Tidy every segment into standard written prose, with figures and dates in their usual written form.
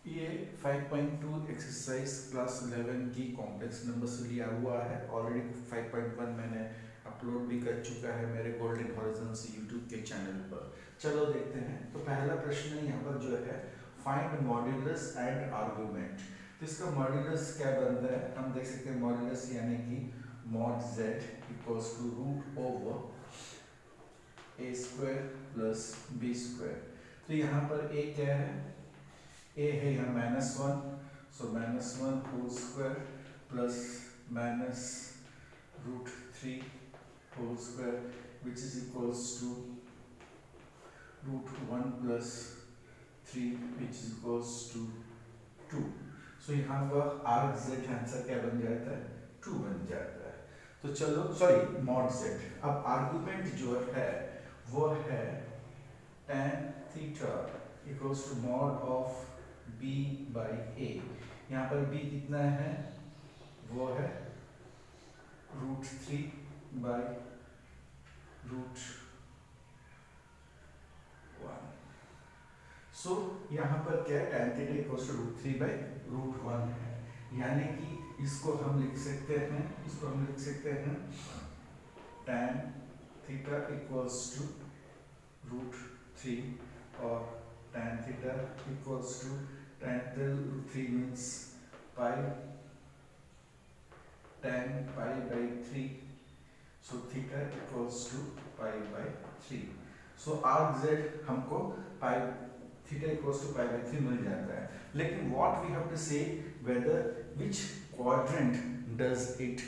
ये 5.2 exercise class 11 की complex number से लिया हुआ है। ऑलरेडी 5.1 मैंने अपलोड भी कर चुका है मेरे गोल्डन हॉरिजॉन्स यूट्यूब के चैनल पर। चलो देखते हैं। तो पहला प्रश्न यहाँ पर जो है फाइंड मॉड्यूलस एंड आर्गुमेंट। तो इसका मॉड्यूलस क्या बनता है, हम देख सकते हैं मॉड्यूलस यानी कि mod z equals to root over a square plus b square. तो यहाँ पर a क्या है, a है यहाँ -1, so -1 whole square plus minus root 3 whole square which is equals to root 1 plus 3 which is equals to 2। So यहाँ पर arc z answer क्या बन जाता है, 2 बन जाता है। तो चलो सॉरी मॉड z। अब आर्गुमेंट जो है वो है tan theta equals to mod of b by a। यहाँ पर b कितना है, वो है रूट 3 बाई रूट 1। सो यहाँ पर क्या है, tan theta equals to root 3 by root 1 है। यानी कि इसको हम लिख सकते हैं tan theta equals to root 3 और tan theta equals to tan root 3 means pi tan pi by 3, so theta equals to pi by 3। so arc z हमको pi theta equals to pi by 3 मिल जाता है। लेकिन what we have to say whether which quadrant does it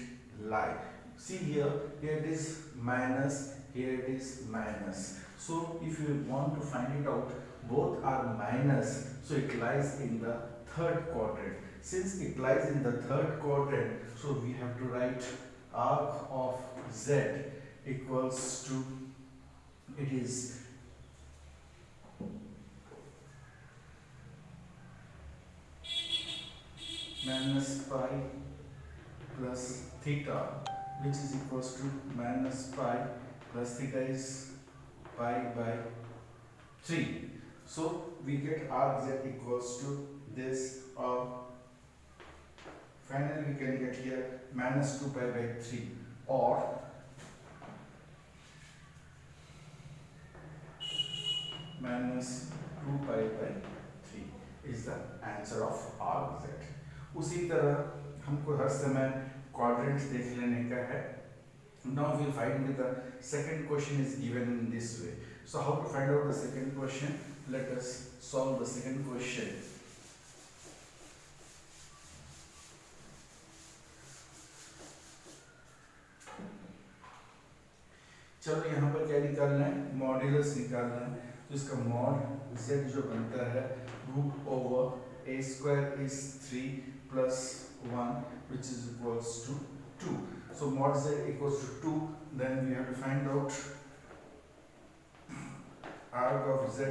lie। see here it is minus, here it is minus, so if you want to find it out both are minus, so it lies in the third quadrant। since it lies in the third quadrant, so we have to write arc of z equals to, it is minus pi plus theta which is equals to minus pi plus theta is pi by 3। so we get arc z equals to this, or finally we can get here minus 2 pi by 3 or minus 2 pi by 3 is the answer of arc z। उसी तरह हमको हर समय quadrants देख लेने का है। now we will find the second question is given in this way। so how to find out the second question, let us solve the second question। चलो यहाँ पर क्या निकालना है, मॉड्यूलस निकालना है। तो इसका मॉड z जो बनता है root over a square is 3 plus 1 which is equals to 2। so mod z equals to 2, then we have to find out arc of z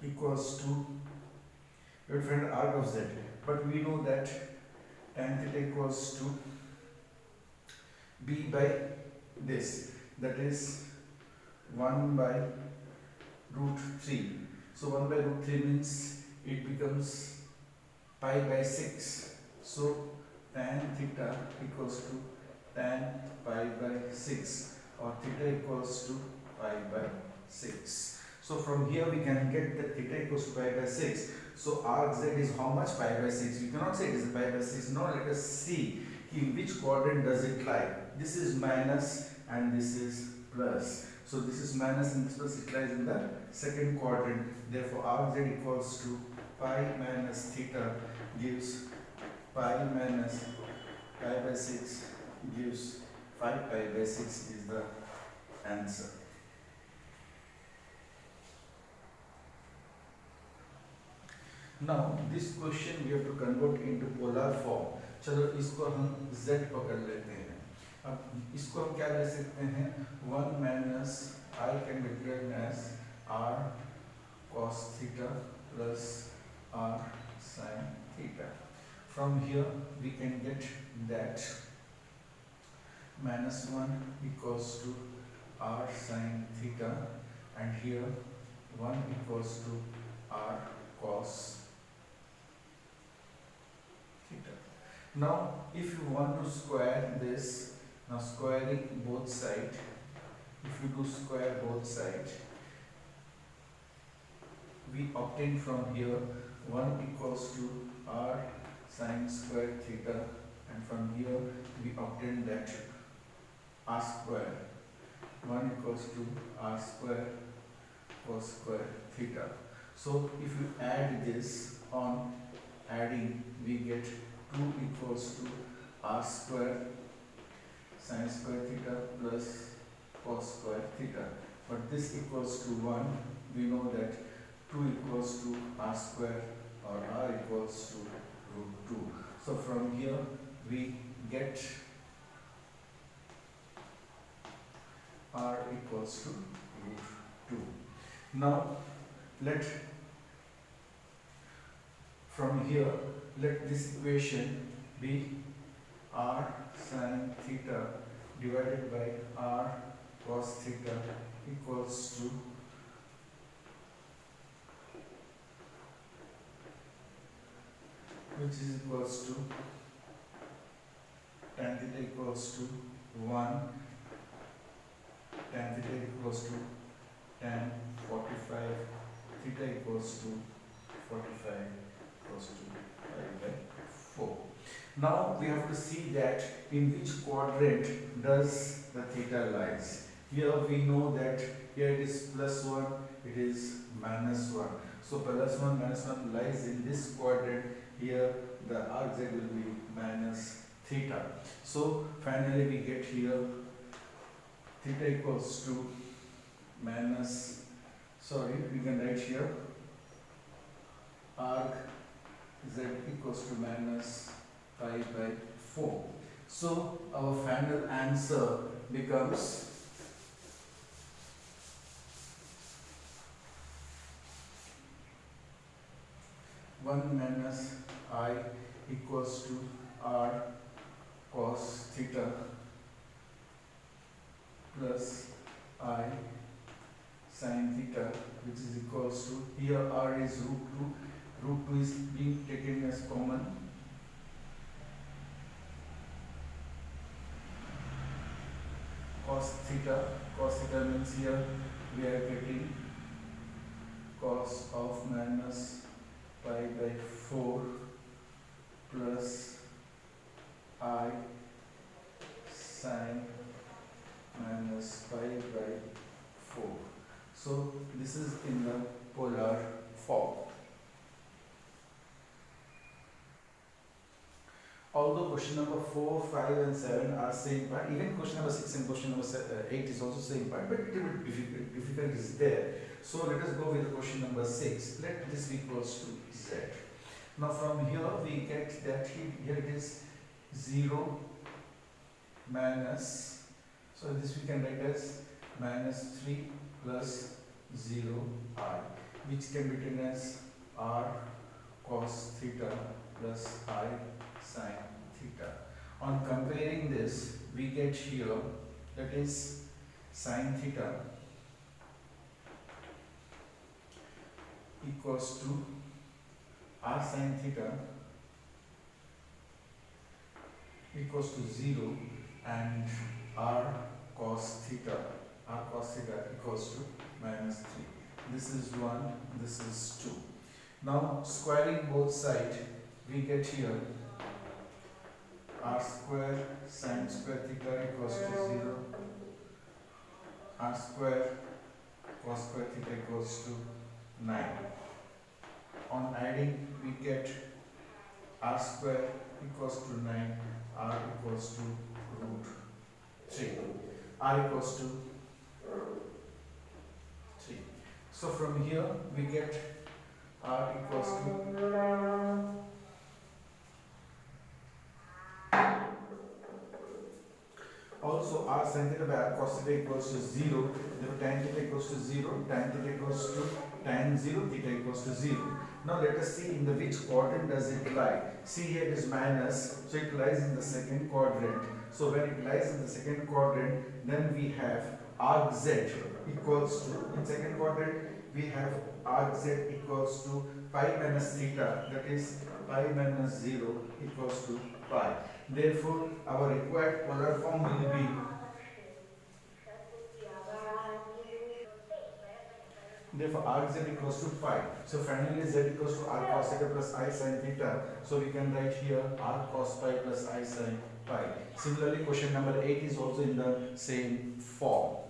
equals to, we have to find arc of z, but we know that tan theta equals to b by this, that is 1 by root 3। so 1 by root 3 means it becomes pi by 6, so tan theta equals to tan pi by 6 or theta equals to pi by 6। so from here we can get that theta equals to pi by 6। so arc z is how much, pi by 6। we cannot say it is pi by 6। now let us see in which quadrant does it lie। this is minus and this is plus, so this is minus and this plus, it lies in the second quadrant, therefore arc z equals to pi minus theta gives pi minus pi by 6 gives 5 pi by 6 is the answer। now this question we have to convert into polar form। चलो इसको हम z पकड़ लेते हैं। अब इसको हम क्या ले सकते हैं, 1 minus i can be written as r cos theta plus r sin theta। from here we can get that minus 1 equals to r sin theta and here 1 equals to r cos Now if you want to square this, now squaring both sides, if you do square both sides, we obtain from here 1 equals to r sine square theta, and from here we obtain that r square 1 equals to r square cos square theta. So if you add this, on adding we get 2 equals to r square sine square theta plus cos square theta, but this equals to 1. We know that 2 equals to r square, or r equals to root 2. So from here we get r equals to root 2. Now from here let this equation be r sin theta divided by r cos theta equals to which is equals to tan theta equals to 1, tan theta equals to tan 45, theta equals to 45 equals to 5 by 4. Now we have to see that in which quadrant does the theta lies. Here we know that here it is plus 1, it is minus 1. So plus 1 minus 1 lies in this quadrant. Here the rz will be minus theta. So finally we get here theta equals to minus, we can write here arc z equals to minus 5 by 4. So our final answer becomes one minus I equals to r cos theta plus I sin theta, which is equals to, here r is root 2, root 2 is being taken as common, cos theta means here we are getting cos of minus pi by 4 plus I sin minus pi by 4. So this is in the polar form. Although question number 4, 5 and 7 are same part, even question number 6 and question number 8 is also same part, but little bit difficult is there. So let us go with the question number 6. Let this be equals to z. Now from here we get that here it is 0 minus, so this we can write as minus 3 plus 0 I, which can be written as r cos theta plus I sin theta. On comparing this we get here that is sin theta equals to r sin theta equals to 0 and r cos theta equals to minus 3. This is 1, this is 2. Now squaring both sides we get here r square sin square theta equals to 0, r square cos square theta equals to 9. On adding we get r square equals to 9, r equals to root 3, r equals to 3. So from here we get r equals to also r sin theta by r cos theta equals to 0, therefore tan theta equals to 0, tan theta equals to tan 0, theta equals to 0. Now let us see in the which quadrant does it lie. See here it is minus, so it lies in the second quadrant. So when it lies in the second quadrant, then we have arc z equals to, in second quadrant we have arc z equals to pi minus theta, that is pi minus 0 equals to pi. Therefore, our required polar form will be, therefore rz equals to pi. So finally z equals to r cos theta plus I sin theta. So we can write here r cos pi plus I sin pi. Similarly, question number 8 is also in the same form.